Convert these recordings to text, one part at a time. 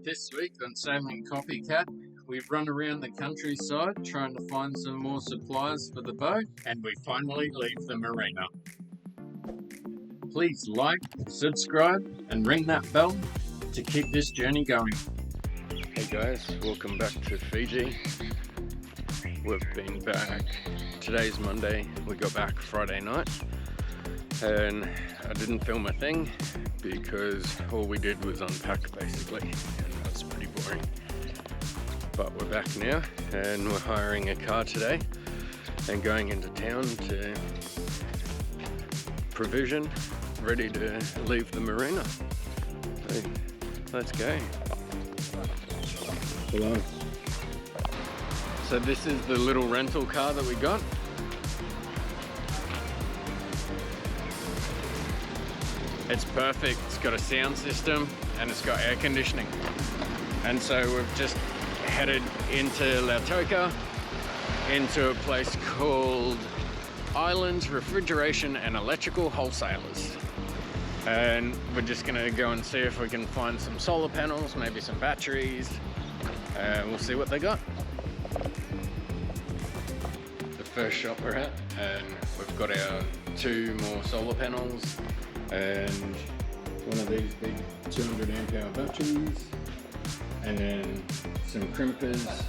This week on Sailing Copycat, we've run around the countryside trying to find some more supplies for the boat, and we finally leave the marina. Please like, subscribe, and ring that bell to keep this journey going. Hey guys, welcome back to Fiji. We've been back, today's Monday, we got back Friday night, and I didn't film a thing because all we did was unpack basically, and that's pretty boring. But we're back now, and we're hiring a car today and going into town to provision, ready to leave the marina. So, let's go. Hello. So this is the little rental car that we got. It's perfect, it's got a sound system and it's got air conditioning. And so we've just headed into Lautoka, into a place called Islands Refrigeration and Electrical Wholesalers. And we're just gonna go and see if we can find some solar panels, maybe some batteries. We'll see what they got. The first shop we're at, and we've got our 2 more solar panels and one of these big 200 amp hour batteries, and then some crimpers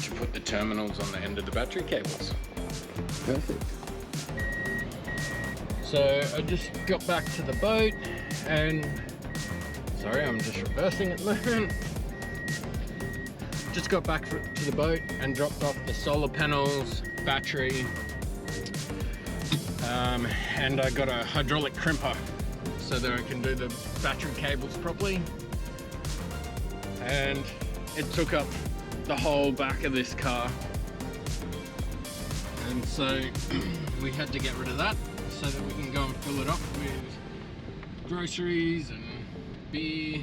to put the terminals on the end of the battery cables. Perfect. So I just got back to the boat and, sorry, I'm just reversing at the moment. Just got back to the boat and dropped off the solar panels, battery, and I got a hydraulic crimper so that I can do the battery cables properly. And it took up the whole back of this car, and so we had to get rid of that so that we can go and fill it up with groceries and beer.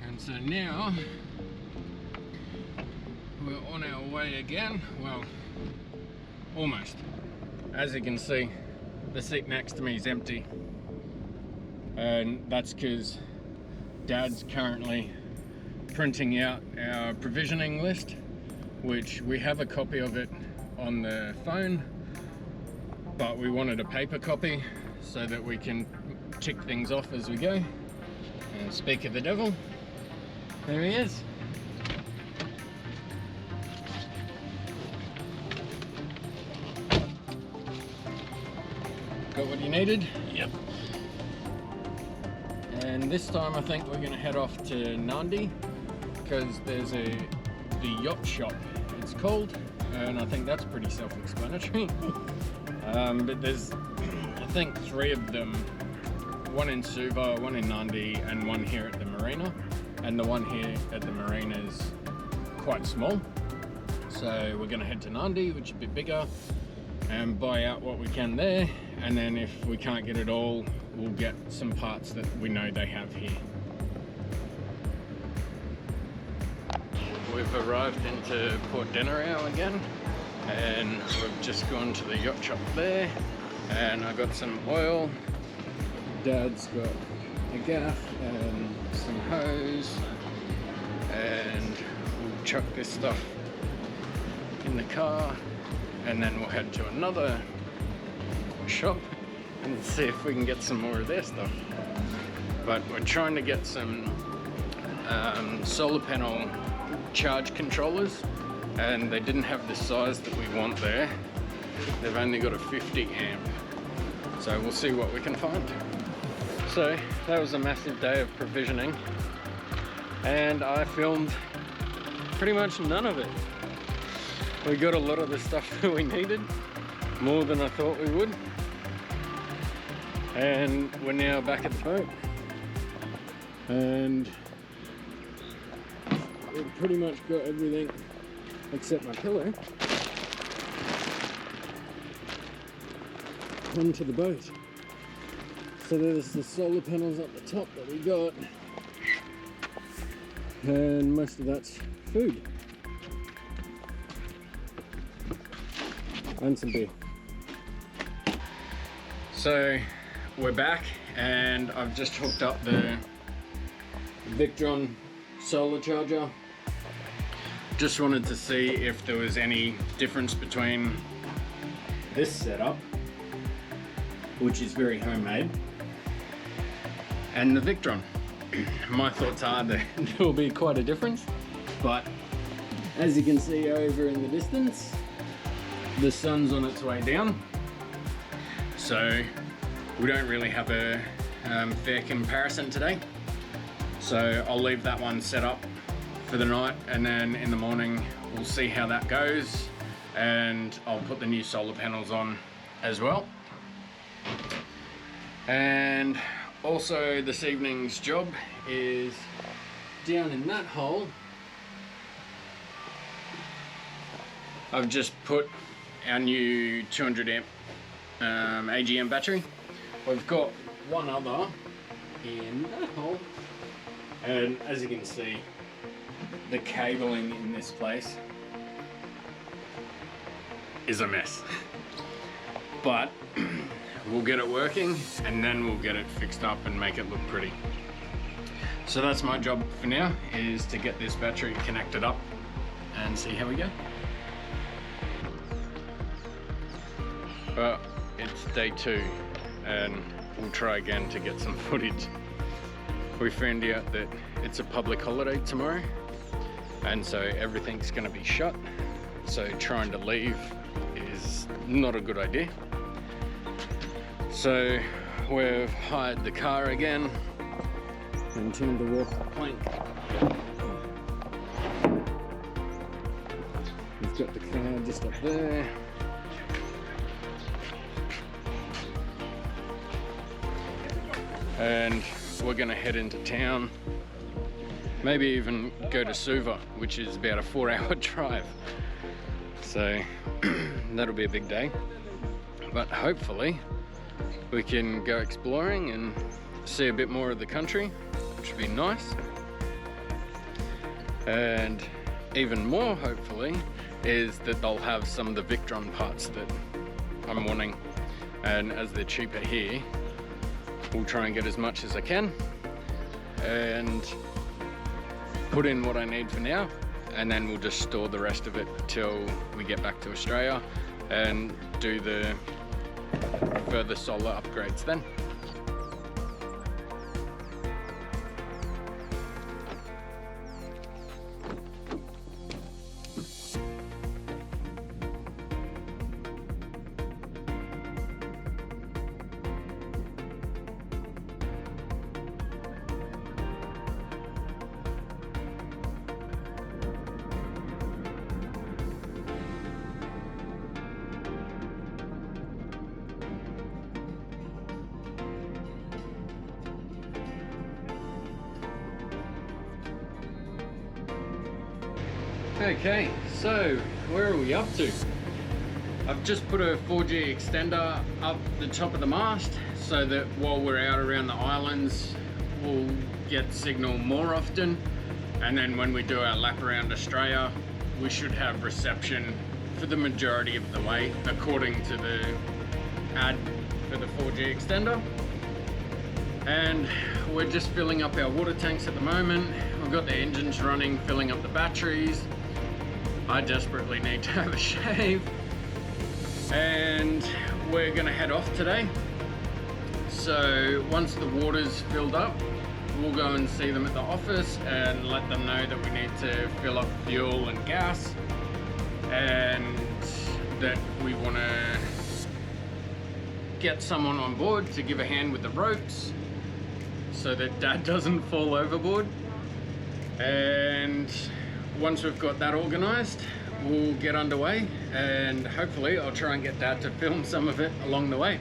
And so now we're on our way again. Well, almost. As you can see, the seat next to me is empty, and that's because Dad's currently printing out our provisioning list, which we have a copy of it on the phone, but we wanted a paper copy so that we can tick things off as we go. And speak of the devil, there he is. Got what you needed? Yep. And this time I think we're going to head off to Nandi, because there's the Yacht shop, it's called, and I think that's pretty self-explanatory. But there's, I think, 3 of them, one in Suva, one in Nandi, and one here at the marina. And the one here at the marina is quite small. So we're going to head to Nandi, which is a bit bigger, and buy out what we can there. And then if we can't get it all, we'll get some parts that we know they have here. We've arrived into Port Denarau again, and we've just gone to the yacht shop there, and I got some oil. Dad's got a gaff and some hose, and we'll chuck this stuff in the car, and then we'll head to another shop and see if we can get some more of their stuff. But we're trying to get some solar panel charge controllers, and they didn't have the size that we want there. They've only got a 50 amp, so we'll see what we can find. So that was a massive day of provisioning, and I filmed pretty much none of it. We got a lot of the stuff that we needed, more than I thought we would. And we're now back at the boat, and we've pretty much got everything except my pillow onto the boat. So there's the solar panels up the top that we got, and most of that's food and some beer. So we're back, and I've just hooked up the Victron solar charger. Just wanted to see if there was any difference between this setup, which is very homemade, and the Victron. My thoughts are that there will be quite a difference, but as you can see over in the distance, the sun's on its way down, so we don't really have a fair comparison today. So I'll leave that one set up for the night, and then in the morning we'll see how that goes, and I'll put the new solar panels on as well. And also this evening's job is down in that hole. I've just put our new 200 amp AGM battery. We've got one other in that hole, and as you can see, the cabling in this place is a mess. But we'll get it working, and then we'll get it fixed up and make it look pretty. So that's my job for now, is to get this battery connected up and see how we go. Well, it's day 2, and we'll try again to get some footage. We found out that it's a public holiday tomorrow, and so everything's going to be shut, so trying to leave is not a good idea. So we've hired the car again and turned the walk plank. We've got the car just up there. And we're gonna head into town, maybe even go to Suva, which is about a 4-hour drive. So that'll be a big day, but hopefully we can go exploring and see a bit more of the country, which would be nice. And even more, hopefully, is that they'll have some of the Victron parts that I'm wanting, and as they're cheaper here, we'll try and get as much as I can and put in what I need for now, and then we'll just store the rest of it till we get back to Australia and do the further solar upgrades then. Okay, so where are we up to? I've just put a 4G extender up the top of the mast so that while we're out around the islands we'll get signal more often, and then when we do our lap around Australia we should have reception for the majority of the way according to the ad for the 4G extender. And we're just filling up our water tanks at the moment. We've got the engines running, filling up the batteries. I desperately need to have a shave, and we're gonna head off today. So once the water's filled up, we'll go and see them at the office and let them know that we need to fill up fuel and gas, and that we want to get someone on board to give a hand with the ropes so that Dad doesn't fall overboard. And once we've got that organized, we'll get underway, and hopefully I'll try and get Dad to film some of it along the way.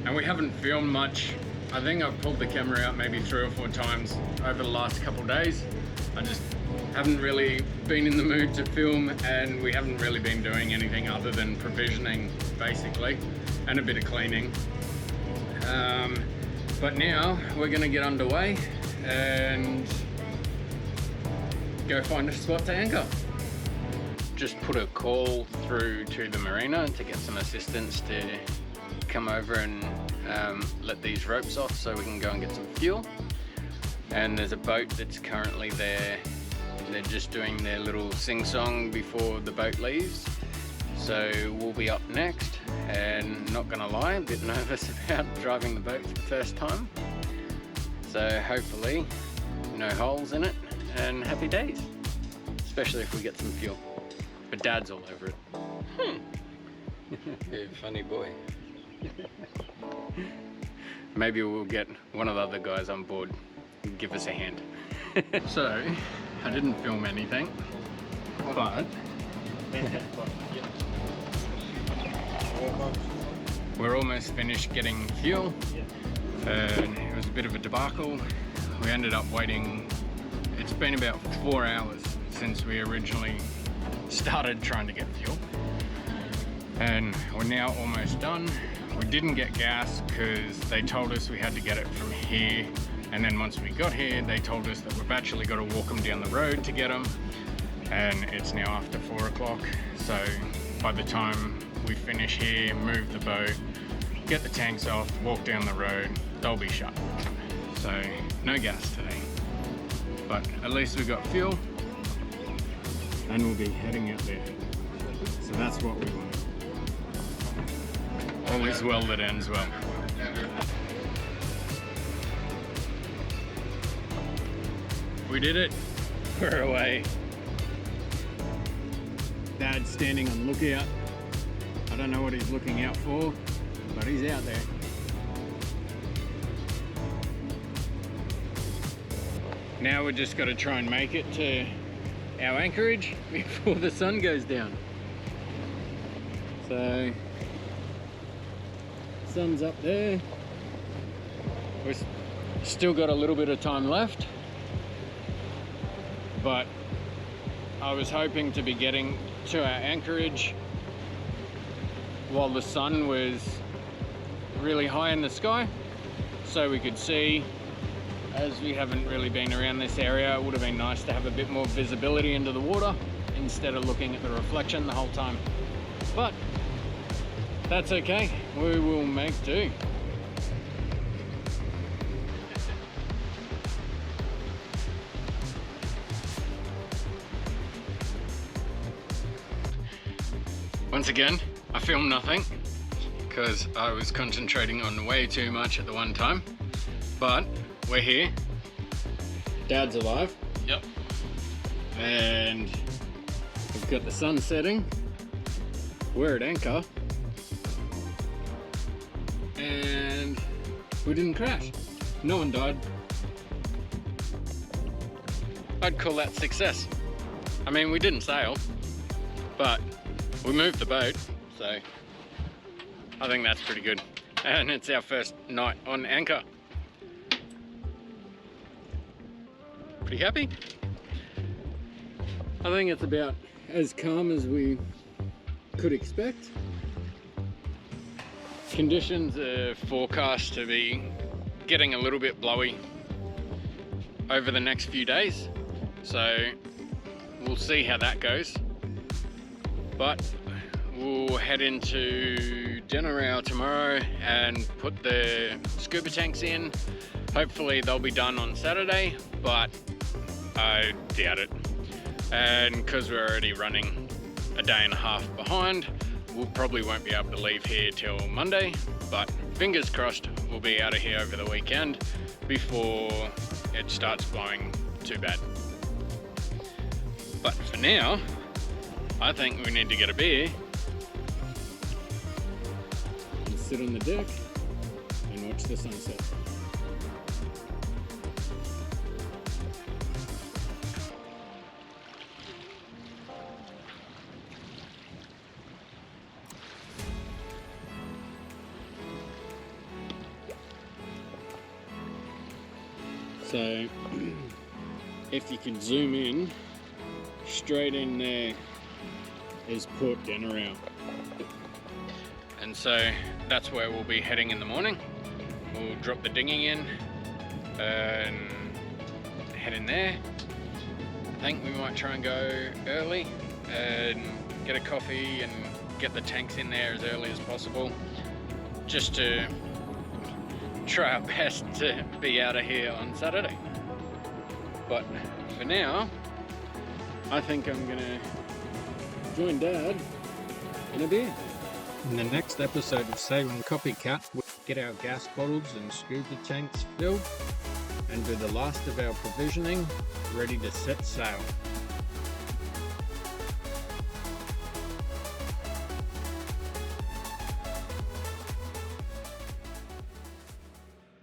And we haven't filmed much. I think I've pulled the camera out maybe 3 or 4 times over the last couple of days. I just haven't really been in the mood to film, and we haven't really been doing anything other than provisioning basically, and a bit of cleaning. But now we're gonna get underway and go find a spot to anchor. Just put a call through to the Marina to get some assistance to come over and let these ropes off so we can go and get some fuel. and there's a boat that's currently there. They're just doing their little sing-song before the boat leaves. So we'll be up next, and not gonna lie, a bit nervous about driving the boat for the first time. So hopefully no holes in it and happy days, especially if we get some fuel. But Dad's all over it. You funny boy. Maybe we'll get one of the other guys on board and give us a hand. So I didn't film anything, but we're almost finished getting fuel, and it was a bit of a debacle. We ended up waiting, it's been about 4 hours since we originally started trying to get fuel, and we're now almost done. We didn't get gas because they told us we had to get it from here, and then once we got here they told us that we've actually got to walk them down the road to get them, and it's now after 4 o'clock, so by the time we finish here, move the boat, get the tanks off, walk down the road, they'll be shut. So no gas today, but at least we got fuel, and we'll be heading out there. So that's what we want. All is well that ends well. We did it. We're away. Dad's standing on lookout. I don't know what he's looking out for, but he's out there. Now we just got to try and make it to our anchorage before the sun goes down. So, sun's up there. We've still got a little bit of time left, but I was hoping to be getting to our anchorage while the sun was really high in the sky, so we could see. As we haven't really been around this area, it would have been nice to have a bit more visibility into the water instead of looking at the reflection the whole time. But that's okay, we will make do. Once again, I filmed nothing because I was concentrating on way too much at the one time, but we're here. Dad's alive. Yep. And we've got the sun setting. We're at anchor. And we didn't crash. No one died. I'd call that success. I mean, we didn't sail, but we moved the boat, so I think that's pretty good. And it's our first night on anchor. Pretty happy? I think it's about as calm as we could expect. Conditions are forecast to be getting a little bit blowy over the next few days, so we'll see how that goes. But we'll head into dinner hour tomorrow and put the scuba tanks in. Hopefully they'll be done on Saturday, but I doubt it. And because we're already running a day and a half behind, we probably won't be able to leave here till Monday, but fingers crossed we'll be out of here over the weekend before it starts blowing too bad. But for now, I think we need to get a beer and sit on the deck and watch the sunset. So if you can zoom in, straight in there is Port Denarau. And so that's where we'll be heading in the morning. We'll drop the dinghy in and head in there. I think we might try and go early and get a coffee and get the tanks in there as early as possible, just to try our best to be out of here on Saturday. But for now, I think I'm gonna join Dad in a beer. In the next episode of Sailing Copycat, we'll get our gas bottles and scuba tanks filled and do the last of our provisioning, ready to set sail.